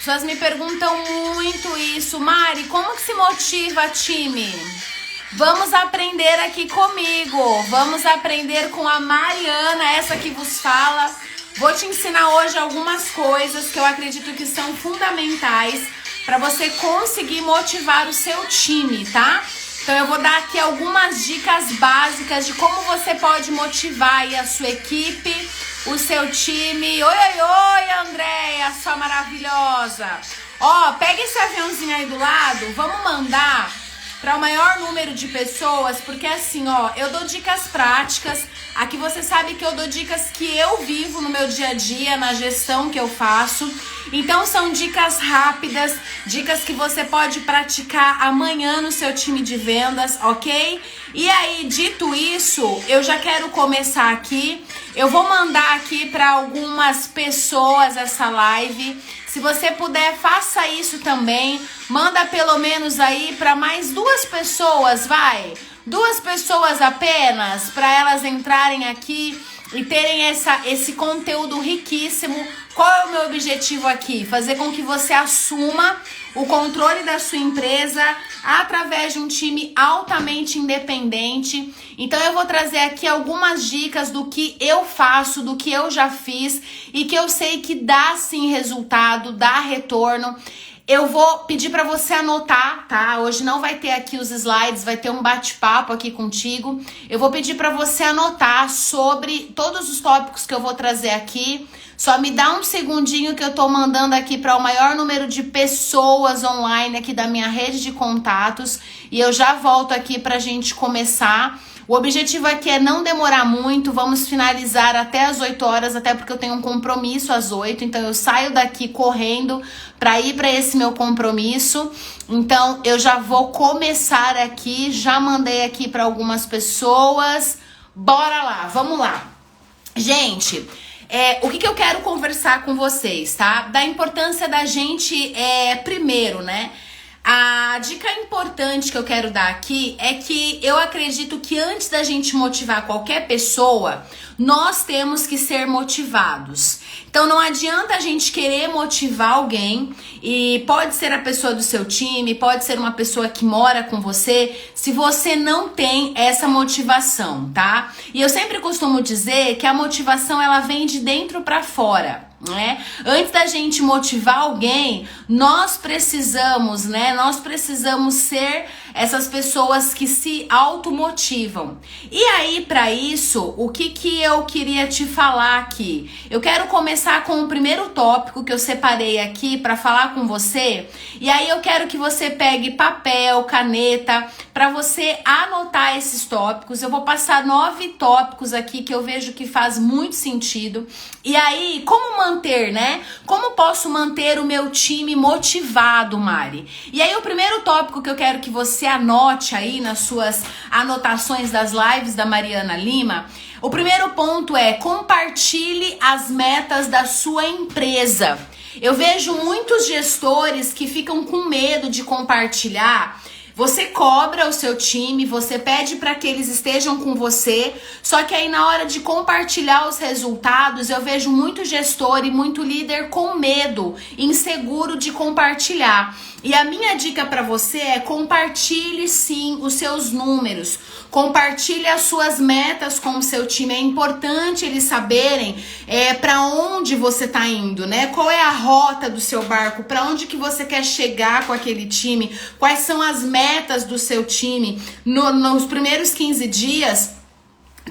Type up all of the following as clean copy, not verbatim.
pessoas me perguntam muito isso. Mari, como que se motiva time? Vamos aprender aqui comigo. Vamos aprender com a Mariana, essa que vos fala. Vou te ensinar hoje algumas coisas que eu acredito que são fundamentais para você conseguir motivar o seu time, tá? Então eu vou dar aqui algumas dicas básicas de como você pode motivar aí a sua equipe, o seu time. Oi, Andréia, sua maravilhosa. Ó, pega esse aviãozinho aí do lado, vamos mandar para o maior número de pessoas, porque assim, ó, eu dou dicas práticas. Aqui você sabe que eu dou dicas que eu vivo no meu dia a dia, na gestão que eu faço. Então são dicas rápidas, dicas que você pode praticar amanhã no seu time de vendas, ok? E aí, dito isso, eu já quero começar aqui. Eu vou mandar aqui para algumas pessoas essa live. Se você puder, faça isso também. Manda pelo menos aí para mais 2 pessoas, vai. 2 pessoas apenas, para elas entrarem aqui e terem esse conteúdo riquíssimo. Qual é o meu objetivo aqui? Fazer com que você assuma o controle da sua empresa através de um time altamente independente. Então eu vou trazer aqui algumas dicas do que eu faço, do que eu já fiz e que eu sei que dá sim resultado, dá retorno. Eu vou pedir para você anotar, tá? Hoje não vai ter aqui os slides, vai ter um bate-papo aqui contigo. Eu vou pedir para você anotar sobre todos os tópicos que eu vou trazer aqui. Só me dá um segundinho que eu tô mandando aqui para o maior número de pessoas online aqui da minha rede de contatos. E eu já volto aqui pra gente começar. O objetivo aqui é não demorar muito, vamos finalizar até as 8 horas, até porque eu tenho um compromisso às 8, então eu saio daqui correndo para ir para esse meu compromisso. Então eu já vou começar aqui, já mandei aqui para algumas pessoas. Bora lá, vamos lá. Gente, o que eu quero conversar com vocês, tá? Da importância da gente, primeiro, né? A dica importante que eu quero dar aqui é que eu acredito que antes da gente motivar qualquer pessoa, nós temos que ser motivados. Então não adianta a gente querer motivar alguém, e pode ser a pessoa do seu time, pode ser uma pessoa que mora com você, se você não tem essa motivação, tá? E eu sempre costumo dizer que a motivação ela vem de dentro para fora. Né? Antes da gente motivar alguém, nós precisamos, né? Nós precisamos ser essas pessoas que se automotivam. E aí, para isso, o que eu queria te falar aqui? Eu quero começar com o primeiro tópico que eu separei aqui para falar com você. E aí eu quero que você pegue papel, caneta, para você anotar esses tópicos. Eu vou passar 9 tópicos aqui que eu vejo que faz muito sentido. E aí, como manter, né? Como posso manter o meu time motivado, Mari? E aí, o primeiro tópico que eu quero que você anote aí nas suas anotações das lives da Mariana Lima, o primeiro ponto é: compartilhe as metas da sua empresa. Eu vejo muitos gestores que ficam com medo de compartilhar. Você cobra o seu time, você pede para que eles estejam com você, só que aí na hora de compartilhar os resultados, eu vejo muito gestor e muito líder com medo, inseguro de compartilhar. E a minha dica para você é: compartilhe sim os seus números, compartilhe as suas metas com o seu time. É importante eles saberem para onde você tá indo, né? Qual é a rota do seu barco, para onde que você quer chegar com aquele time, quais são as metas do seu time. Nos primeiros 15 dias,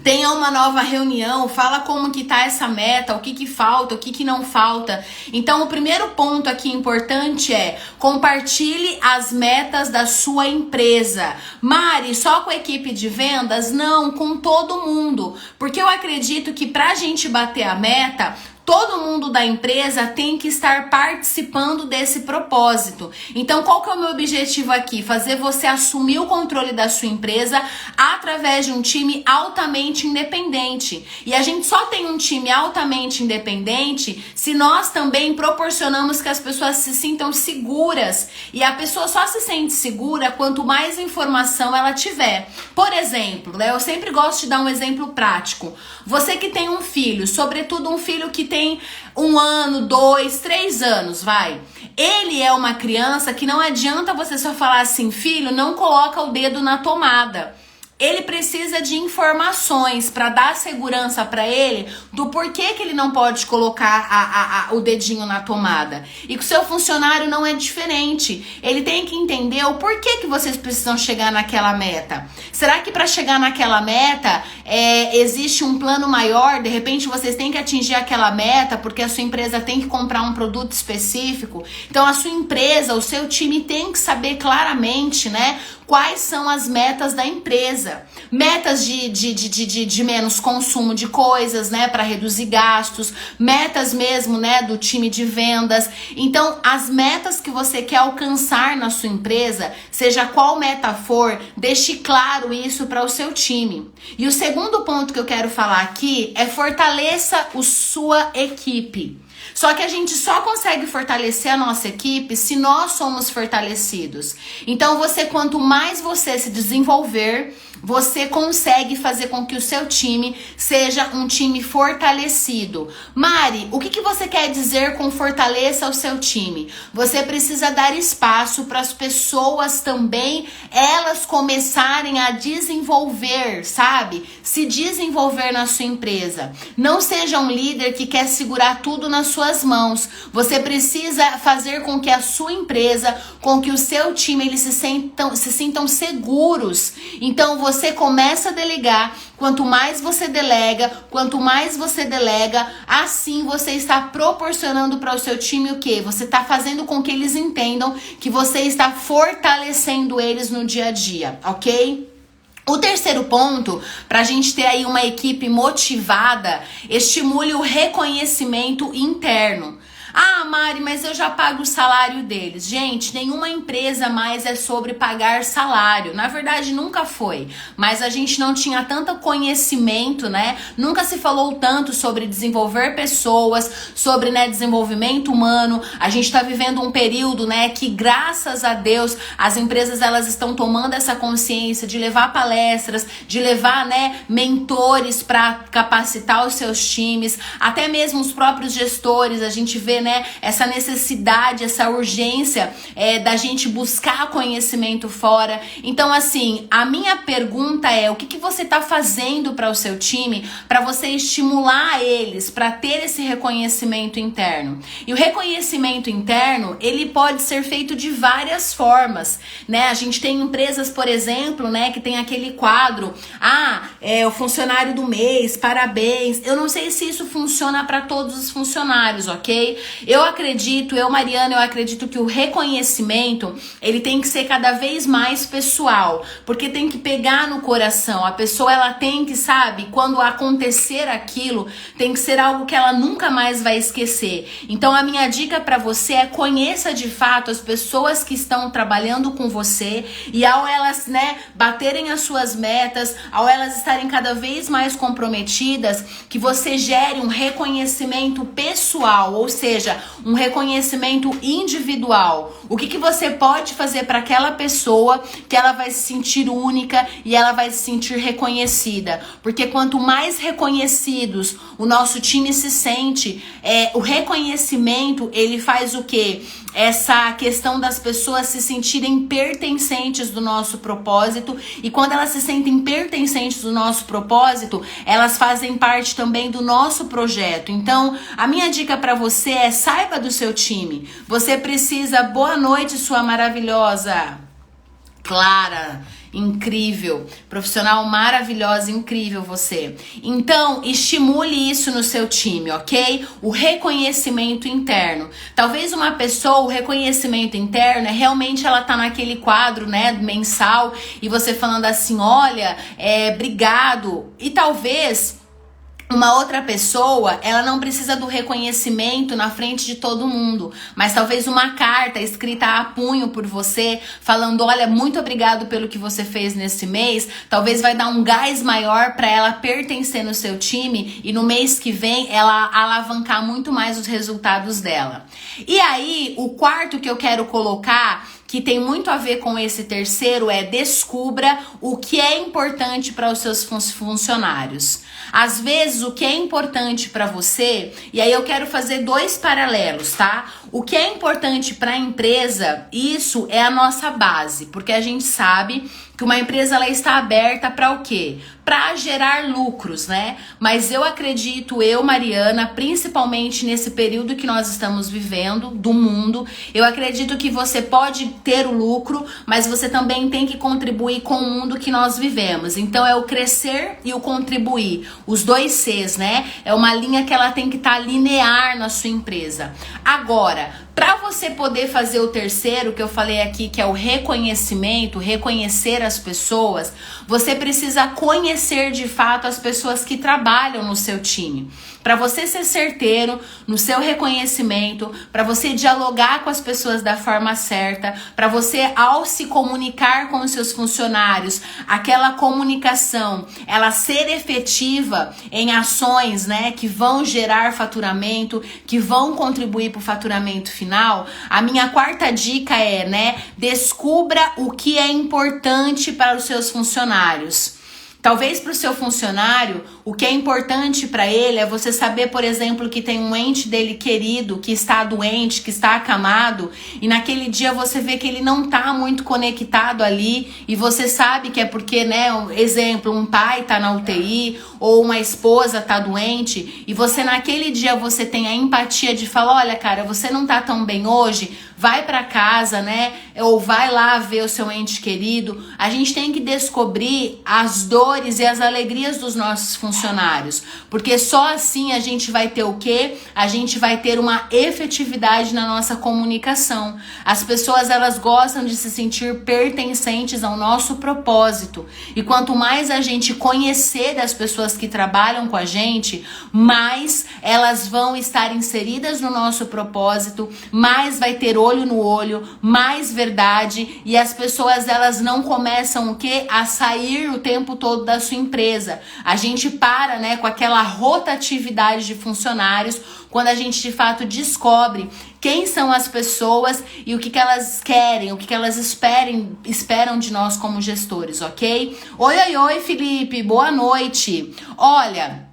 tenha uma nova reunião, fala como que tá essa meta, o que falta, o que não falta. Então o primeiro ponto aqui importante é: compartilhe as metas da sua empresa. Mari, só com a equipe de vendas? Não, com todo mundo. Porque eu acredito que pra gente bater a meta, todo mundo da empresa tem que estar participando desse propósito. Então, qual que é o meu objetivo aqui? Fazer você assumir o controle da sua empresa através de um time altamente independente. E a gente só tem um time altamente independente se nós também proporcionamos que as pessoas se sintam seguras. E a pessoa só se sente segura quanto mais informação ela tiver. Por exemplo, né, eu sempre gosto de dar um exemplo prático. Você que tem um filho, sobretudo um filho que tem 1 ano, 2, 3 anos, vai. Ele é uma criança que não adianta você só falar assim, filho, não coloca o dedo na tomada. Ele precisa de informações para dar segurança para ele do porquê que ele não pode colocar o dedinho na tomada. E que o seu funcionário não é diferente. Ele tem que entender o porquê que vocês precisam chegar naquela meta. Será que para chegar naquela meta existe um plano maior? De repente vocês têm que atingir aquela meta porque a sua empresa tem que comprar um produto específico. Então a sua empresa, o seu time tem que saber claramente, né? Quais são as metas da empresa? Metas de menos consumo de coisas, né? Para reduzir gastos. Metas mesmo, né? Do time de vendas. Então, as metas que você quer alcançar na sua empresa, seja qual meta for, deixe claro isso para o seu time. E o segundo ponto que eu quero falar aqui é fortaleça a sua equipe. Só que a gente só consegue fortalecer a nossa equipe se nós somos fortalecidos. Então, quanto mais você se desenvolver, você consegue fazer com que o seu time seja um time fortalecido. Mari, o que você quer dizer com fortaleça o seu time? Você precisa dar espaço para as pessoas também, elas começarem a desenvolver, sabe? Se desenvolver na sua empresa. Não seja um líder que quer segurar tudo nas suas mãos. Você precisa fazer com que a sua empresa, com que o seu time, eles se sintam seguros. Então, você começa a delegar. Quanto mais você delega, assim você está proporcionando para o seu time o quê? Você está fazendo com que eles entendam que você está fortalecendo eles no dia a dia, ok? O terceiro ponto, para a gente ter aí uma equipe motivada, estimule o reconhecimento interno. Ah, Mari, mas eu já pago o salário deles. Gente, nenhuma empresa mais é sobre pagar salário. Na verdade, nunca foi. Mas a gente não tinha tanto conhecimento, né? Nunca se falou tanto sobre desenvolver pessoas, sobre, né, desenvolvimento humano. A gente está vivendo um período, né, que graças a Deus as empresas elas estão tomando essa consciência de levar palestras, de levar, né, mentores para capacitar os seus times, até mesmo os próprios gestores. A gente vê, né, essa necessidade, essa urgência da gente buscar conhecimento fora. Então, assim, a minha pergunta é: o que você está fazendo para o seu time, para você estimular eles, para ter esse reconhecimento interno? E o reconhecimento interno, ele pode ser feito de várias formas, né? A gente tem empresas, por exemplo, né, que tem aquele quadro, o funcionário do mês, parabéns. Eu não sei se isso funciona para todos os funcionários, ok? Mariana, eu acredito que o reconhecimento, ele tem que ser cada vez mais pessoal, porque tem que pegar no coração. A pessoa, ela tem que, sabe, quando acontecer aquilo, tem que ser algo que ela nunca mais vai esquecer. Então, a minha dica para você é: conheça de fato as pessoas que estão trabalhando com você, e ao elas, né, baterem as suas metas, ao elas estarem cada vez mais comprometidas, que você gere um reconhecimento pessoal, ou seja, um reconhecimento individual. O que você pode fazer para aquela pessoa que ela vai se sentir única e ela vai se sentir reconhecida? Porque quanto mais reconhecidos o nosso time se sente, o reconhecimento, ele faz o quê? Essa questão das pessoas se sentirem pertencentes do nosso propósito, e quando elas se sentem pertencentes do nosso propósito, elas fazem parte também do nosso projeto. Então, a minha dica para você é: saiba do seu time. Você precisa... Boa noite, sua maravilhosa Clara. Incrível, profissional maravilhosa, incrível você. Então, estimule isso no seu time, ok? O reconhecimento interno. Talvez uma pessoa, o reconhecimento interno é realmente ela tá naquele quadro, né, mensal, e você falando assim: olha, obrigado. E talvez uma outra pessoa, ela não precisa do reconhecimento na frente de todo mundo, mas talvez uma carta escrita a punho por você, falando: olha, muito obrigado pelo que você fez nesse mês, talvez vai dar um gás maior para ela pertencer no seu time, e no mês que vem ela alavancar muito mais os resultados dela. E aí, o quarto que eu quero colocar, que tem muito a ver com esse terceiro, é: descubra o que é importante para os seus funcionários. Às vezes, o que é importante para você, e aí eu quero fazer dois paralelos, tá? O que é importante para a empresa, isso é a nossa base, porque a gente sabe que uma empresa ela está aberta para o quê? Para gerar lucros, né? Mas eu acredito, Mariana, principalmente nesse período que nós estamos vivendo do mundo, eu acredito que você pode ter o lucro, mas você também tem que contribuir com o mundo que nós vivemos. Então é o crescer e o contribuir, os dois Cs, né? É uma linha que ela tem que estar linear na sua empresa. Agora, para você poder fazer o terceiro, que eu falei aqui, que é o reconhecimento, reconhecer as pessoas, você precisa conhecer de fato as pessoas que trabalham no seu time. Para você ser certeiro no seu reconhecimento, para você dialogar com as pessoas da forma certa, para você, ao se comunicar com os seus funcionários, aquela comunicação, ela ser efetiva em ações, né, que vão gerar faturamento, que vão contribuir para o faturamento final. A minha quarta dica é, né, descubra o que é importante para os seus funcionários. Talvez para o seu funcionário, o que é importante para ele é você saber, por exemplo, que tem um ente dele querido, que está doente, que está acamado, e naquele dia você vê que ele não está muito conectado ali, e você sabe que é porque, né, um exemplo, um pai está na UTI, ou uma esposa está doente, e você naquele dia você tem a empatia de falar, olha cara, você não está tão bem hoje, vai para casa, né, ou vai lá ver o seu ente querido. A gente tem que descobrir as dores e as alegrias dos nossos funcionários, porque só assim a gente vai ter o quê? A gente vai ter uma efetividade na nossa comunicação. As pessoas, elas gostam de se sentir pertencentes ao nosso propósito, e quanto mais a gente conhecer das pessoas que trabalham com a gente, mais elas vão estar inseridas no nosso propósito, mais vai ter olho no olho, mais verdade, e as pessoas, elas não começam o quê? A sair o tempo todo da sua empresa. A gente para, né, com aquela rotatividade de funcionários quando a gente de fato descobre quem são as pessoas e o que elas querem, o que elas esperam de nós como gestores, ok? Oi, Felipe, boa noite. Olha,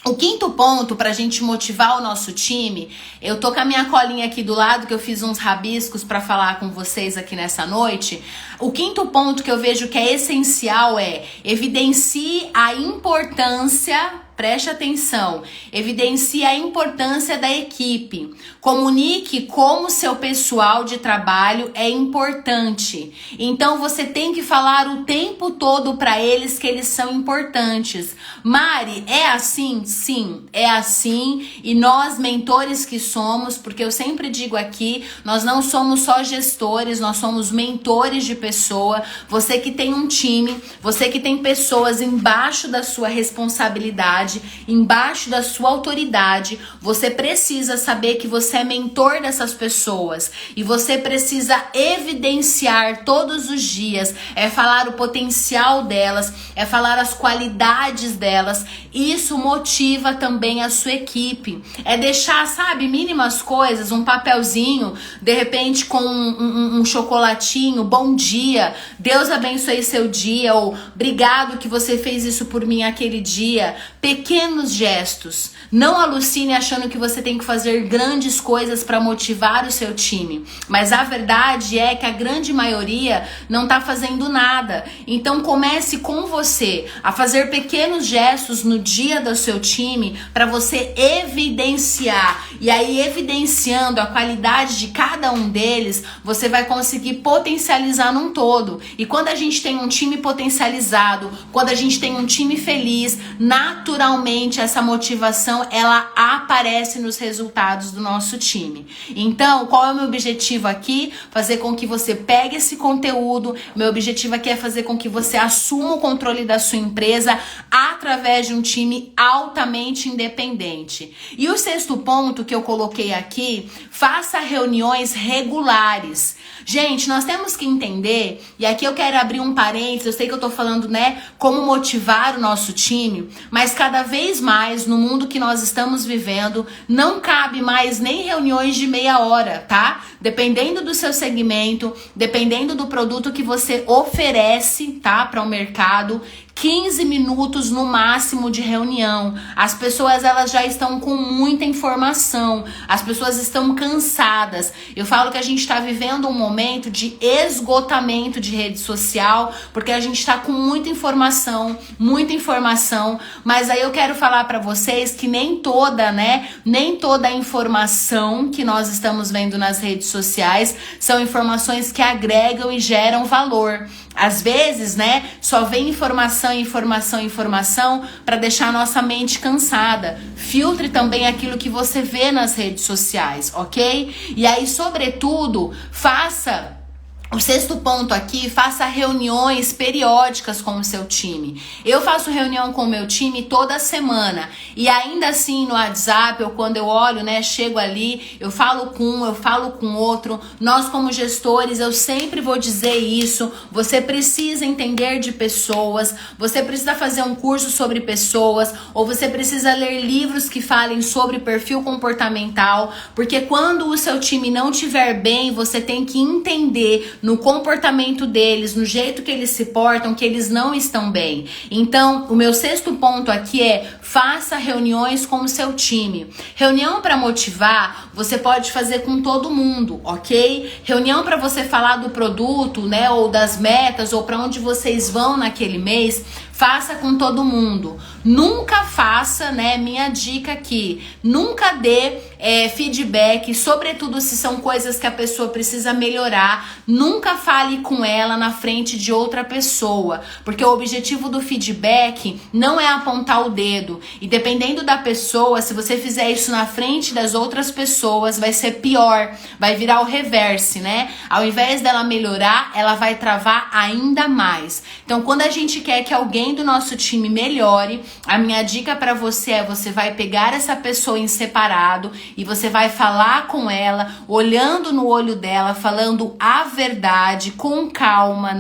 o quinto ponto pra gente motivar o nosso time, eu tô com a minha colinha aqui do lado, que eu fiz uns rabiscos pra falar com vocês aqui nessa noite. O quinto ponto que eu vejo que é essencial é evidencie a importância, preste atenção, evidencie a importância da equipe. Comunique como seu pessoal de trabalho é importante. Então você tem que falar o tempo todo para eles que eles são importantes. Mari, é assim? Sim, é assim. E nós, mentores que somos, porque eu sempre digo aqui, nós não somos só gestores, nós somos mentores de pessoa. Você que tem um time, você que tem pessoas embaixo da sua responsabilidade, embaixo da sua autoridade, você precisa saber que você é mentor dessas pessoas, e você precisa evidenciar todos os dias, é falar o potencial delas, é falar as qualidades delas. Isso motiva também a sua equipe, é deixar, sabe, mínimas coisas, um papelzinho, de repente com um chocolatinho, bom dia, Deus abençoe seu dia, ou obrigado que você fez isso por mim aquele dia. Pequenos gestos. Não alucine achando que você tem que fazer grandes coisas para motivar o seu time. Mas a verdade é que a grande maioria não tá fazendo nada. Então comece com você a fazer pequenos gestos no dia do seu time para você evidenciar. E aí, evidenciando a qualidade de cada um deles, você vai conseguir potencializar num todo. E quando a gente tem um time potencializado, quando a gente tem um time feliz, naturalmente essa motivação ela aparece nos resultados do nosso time. Então, qual é o meu objetivo aqui? Fazer com que você pegue esse conteúdo. Meu objetivo aqui é fazer com que você assuma o controle da sua empresa através de um time altamente independente. E o sexto ponto que eu coloquei aqui, faça reuniões regulares. Gente, nós temos que entender, e aqui eu quero abrir um parênteses, eu sei que eu tô falando, né, como motivar o nosso time, mas cada vez mais, no mundo que nós estamos vivendo, não cabe mais nem reuniões de meia hora, tá? Dependendo do seu segmento, dependendo do produto que você oferece, tá, para o mercado, 15 minutos no máximo de reunião. As pessoas, elas já estão com muita informação. As pessoas estão cansadas. Eu falo que a gente está vivendo um momento de esgotamento de rede social, porque a gente está com muita informação, mas aí eu quero falar para vocês que nem toda a informação que nós estamos vendo nas redes sociais são informações que agregam e geram valor. Às vezes, só vem informação para deixar a nossa mente cansada. Filtre também aquilo que você vê nas redes sociais, ok? E aí, sobretudo, faça... O sexto ponto aqui, faça reuniões periódicas com o seu time. Eu faço reunião com o meu time toda semana. E ainda assim no WhatsApp, ou quando eu olho, chego ali, eu falo com um, eu falo com outro. Nós como gestores, eu sempre vou dizer isso. Você precisa entender de pessoas, você precisa fazer um curso sobre pessoas, ou você precisa ler livros que falem sobre perfil comportamental. Porque quando o seu time não estiver bem, você tem que entender no comportamento deles, no jeito que eles se portam, que eles não estão bem. Então, o meu sexto ponto aqui é: faça reuniões com o seu time. Reunião para motivar, você pode fazer com todo mundo, ok? Reunião para você falar do produto, ou das metas, ou para onde vocês vão naquele mês, faça com todo mundo. Nunca faça, minha dica aqui, nunca dê feedback, sobretudo se são coisas que a pessoa precisa melhorar. Nunca fale com ela na frente de outra pessoa, porque o objetivo do feedback não é apontar o dedo. E dependendo da pessoa, se você fizer isso na frente das outras pessoas, vai ser pior, vai virar o reverse, Ao invés dela melhorar, ela vai travar ainda mais. Então, quando a gente quer que alguém do nosso time melhore, a minha dica para você é: você vai pegar essa pessoa em separado e você vai falar com ela, olhando no olho dela, falando a verdade, com calma,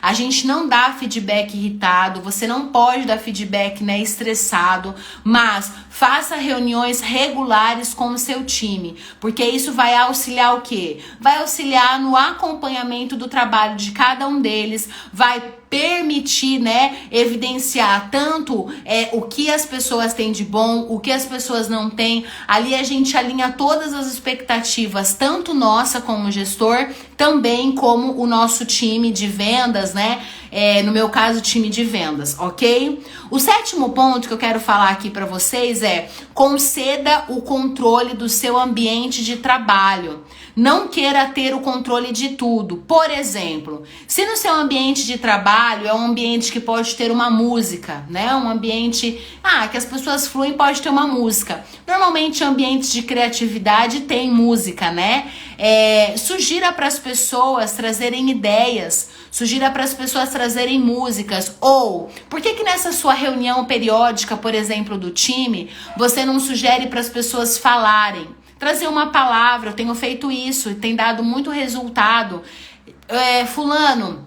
A gente não dá feedback irritado, você não pode dar feedback, estressado, mas faça reuniões regulares com o seu time, porque isso vai auxiliar o quê? Vai auxiliar no acompanhamento do trabalho de cada um deles, vai permitir, evidenciar tanto o que as pessoas têm de bom, o que as pessoas não têm. Ali a gente alinha todas as expectativas, tanto nossa como gestor, também como o nosso time de vendas, no meu caso, time de vendas, ok? O sétimo ponto que eu quero falar aqui para vocês é: conceda o controle do seu ambiente de trabalho. Não queira ter o controle de tudo. Por exemplo, se no seu ambiente de trabalho é um ambiente que pode ter uma música, um ambiente que as pessoas fluem, pode ter uma música. Normalmente ambientes de criatividade tem música, sugira para as pessoas trazerem ideias, sugira para as pessoas trazerem músicas. Ou, por que nessa sua reunião periódica, por exemplo, do time, você não sugere para as pessoas falarem? Trazer uma palavra, eu tenho feito isso e tem dado muito resultado. Fulano,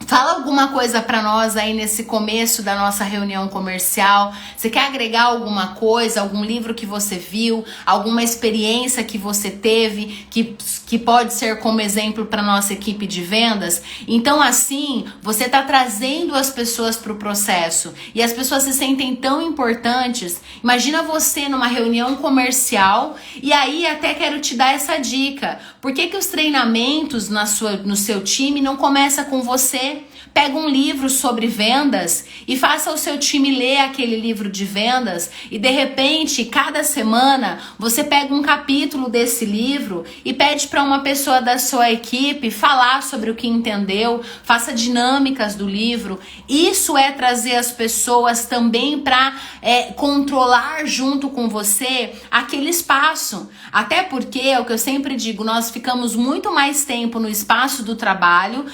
fala alguma coisa para nós aí nesse começo da nossa reunião comercial. Você quer agregar alguma coisa, algum livro que você viu, alguma experiência que você teve, que pode ser como exemplo para nossa equipe de vendas? Então, assim, você está trazendo as pessoas para o processo e as pessoas se sentem tão importantes. Imagina você numa reunião comercial, e aí até quero te dar essa dica. Por que os treinamentos no seu time não começam com você? Pega um livro sobre vendas e faça o seu time ler aquele livro de vendas, e de repente, cada semana, você pega um capítulo desse livro e pede para uma pessoa da sua equipe falar sobre o que entendeu, faça dinâmicas do livro. Isso é trazer as pessoas também para controlar junto com você aquele espaço. Até porque, é o que eu sempre digo, nós ficamos muito mais tempo no espaço do trabalho,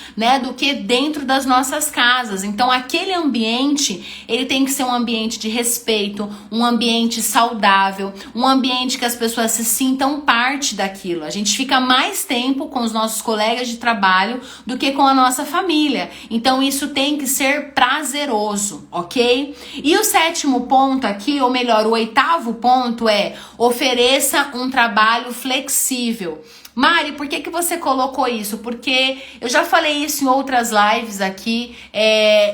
do que dentro das nossas casas. Então, aquele ambiente, ele tem que ser um ambiente de respeito, um ambiente saudável, um ambiente que as pessoas se sintam parte daquilo. A gente fica mais tempo com os nossos colegas de trabalho do que com a nossa família. Então, isso tem que ser prazeroso, ok? E o sétimo ponto aqui, ou melhor, o oitavo ponto é: ofereça um trabalho flexível. Mari, por que você colocou isso? Porque eu já falei isso em outras lives aqui.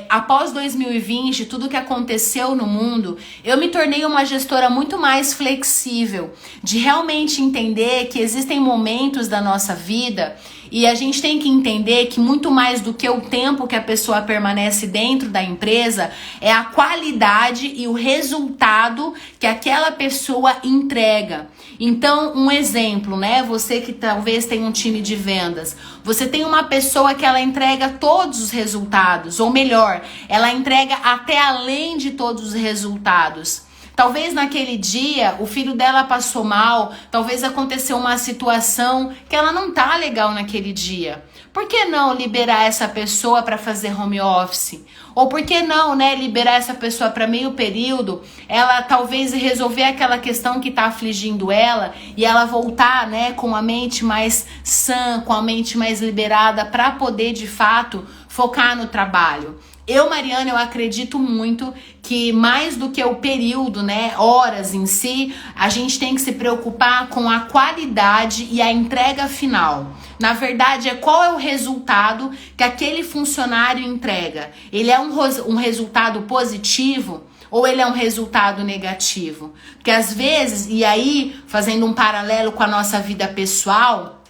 Após 2020, tudo que aconteceu no mundo, eu me tornei uma gestora muito mais flexível, de realmente entender que existem momentos da nossa vida e a gente tem que entender que muito mais do que o tempo que a pessoa permanece dentro da empresa é a qualidade e o resultado que aquela pessoa entrega. Então, um exemplo, né? Você que talvez tenha um time de vendas, você tem uma pessoa que ela entrega todos os resultados, ou melhor, ela entrega até além de todos os resultados. Talvez naquele dia o filho dela passou mal, talvez aconteceu uma situação que ela não tá legal naquele dia. Por que não liberar essa pessoa para fazer home office? Ou por que não, né, liberar essa pessoa para meio período, ela talvez resolver aquela questão que tá afligindo ela e ela voltar, né, com a mente mais sã, com a mente mais liberada para poder de fato focar no trabalho. Eu, Mariana, eu acredito muito que mais do que o período, né, horas em si, a gente tem que se preocupar com a qualidade e a entrega final. Na verdade, qual é o resultado que aquele funcionário entrega? Ele é um resultado positivo ou ele é um resultado negativo? Porque às vezes, e aí, fazendo um paralelo com a nossa vida pessoal,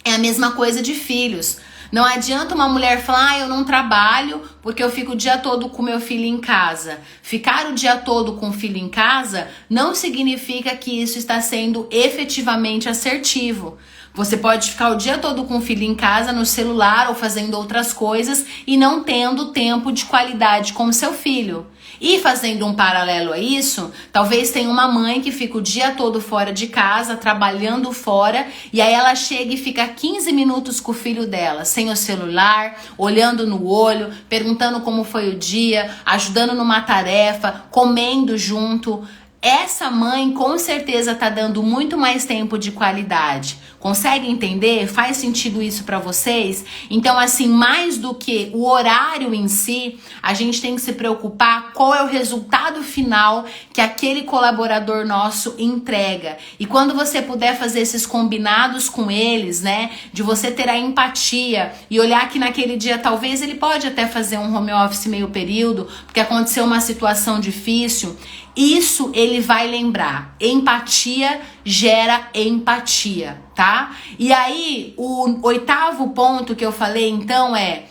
é a mesma coisa de filhos. Não adianta uma mulher falar, eu não trabalho porque eu fico o dia todo com meu filho em casa. Ficar o dia todo com o filho em casa não significa que isso está sendo efetivamente assertivo. Você pode ficar o dia todo com o filho em casa, no celular ou fazendo outras coisas e não tendo tempo de qualidade com o seu filho. E fazendo um paralelo a isso, talvez tenha uma mãe que fica o dia todo fora de casa, trabalhando fora, e aí ela chega e fica 15 minutos com o filho dela, sem o celular, olhando no olho, perguntando como foi o dia, ajudando numa tarefa, comendo junto. Essa mãe com certeza tá dando muito mais tempo de qualidade. Consegue entender? Faz sentido isso para vocês? Então, assim, mais do que o horário em si, a gente tem que se preocupar qual é o resultado final que aquele colaborador nosso entrega. E quando você puder fazer esses combinados com eles, né, de você ter a empatia e olhar que naquele dia talvez ele pode até fazer um home office meio período, porque aconteceu uma situação difícil, isso ele vai lembrar. Empatia gera empatia, tá? E aí, o 8º ponto que eu falei, então, é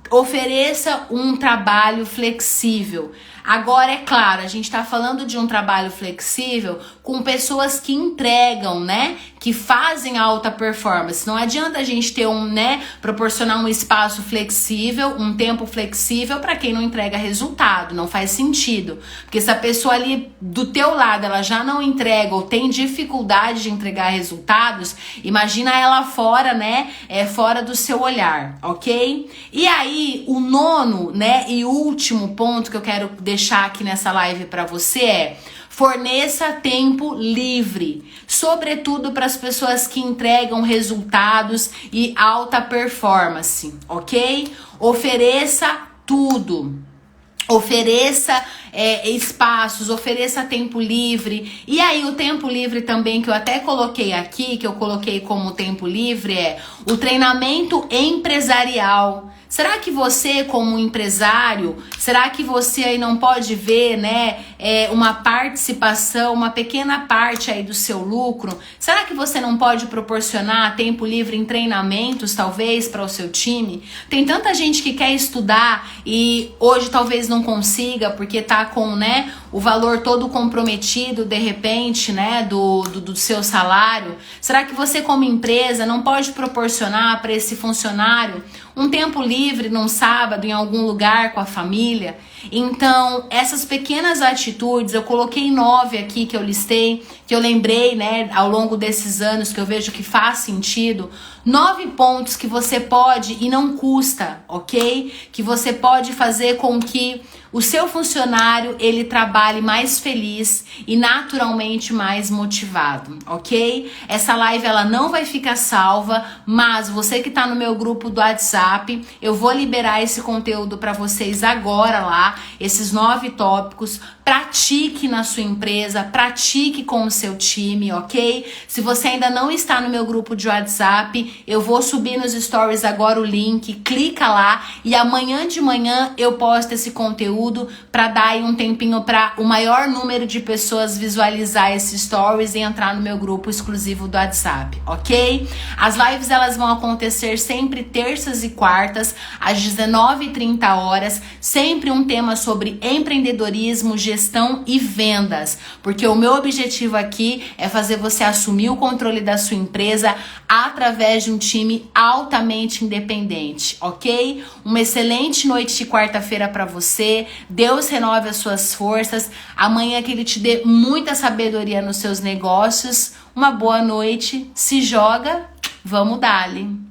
ofereça um trabalho flexível. Agora, é claro, a gente tá falando de um trabalho flexível com pessoas que entregam, né? Que fazem alta performance. Não adianta a gente ter proporcionar um espaço flexível, um tempo flexível para quem não entrega resultado. Não faz sentido. Porque se a pessoa ali do teu lado, ela já não entrega ou tem dificuldade de entregar resultados, imagina ela fora, né? Fora do seu olhar, ok? E aí, o 9º, né? E último ponto que eu quero deixar aqui nessa live para você é: forneça tempo livre, sobretudo para as pessoas que entregam resultados e alta performance, ok? Ofereça tudo. Ofereça espaços, ofereça tempo livre. E aí o tempo livre também que eu até coloquei aqui, que eu coloquei como tempo livre, é o treinamento empresarial. Será que você, como empresário, será que você aí não pode ver, né, uma participação, uma pequena parte aí do seu lucro? Será que você não pode proporcionar tempo livre em treinamentos, talvez, para o seu time? Tem tanta gente que quer estudar e hoje talvez não consiga, porque tá com, né, o valor todo comprometido, de repente, né, do seu salário. Será que você, como empresa, não pode proporcionar para esse funcionário um tempo livre num sábado em algum lugar com a família? Então, essas pequenas atitudes, eu coloquei 9 aqui que eu listei, que eu lembrei, né, ao longo desses anos, que eu vejo que faz sentido. 9 pontos que você pode, e não custa, ok? Que você pode fazer com que o seu funcionário, ele trabalhe mais feliz e naturalmente mais motivado, ok? Essa live, ela não vai ficar salva, mas você que tá no meu grupo do WhatsApp, eu vou liberar esse conteúdo para vocês agora lá, esses 9 tópicos, pratique na sua empresa, pratique com o seu time, ok? Se você ainda não está no meu grupo de WhatsApp, eu vou subir nos stories agora o link, clica lá e amanhã de manhã eu posto esse conteúdo para dar aí um tempinho para o maior número de pessoas visualizar esses stories e entrar no meu grupo exclusivo do WhatsApp, ok? As lives elas vão acontecer sempre terças e quartas às 19h30, sempre um tema sobre empreendedorismo, gestão e vendas, porque o meu objetivo aqui é fazer você assumir o controle da sua empresa através de um time altamente independente, ok? Uma excelente noite de quarta-feira para você, Deus renove as suas forças, amanhã que Ele te dê muita sabedoria nos seus negócios, uma boa noite, se joga, vamos dali!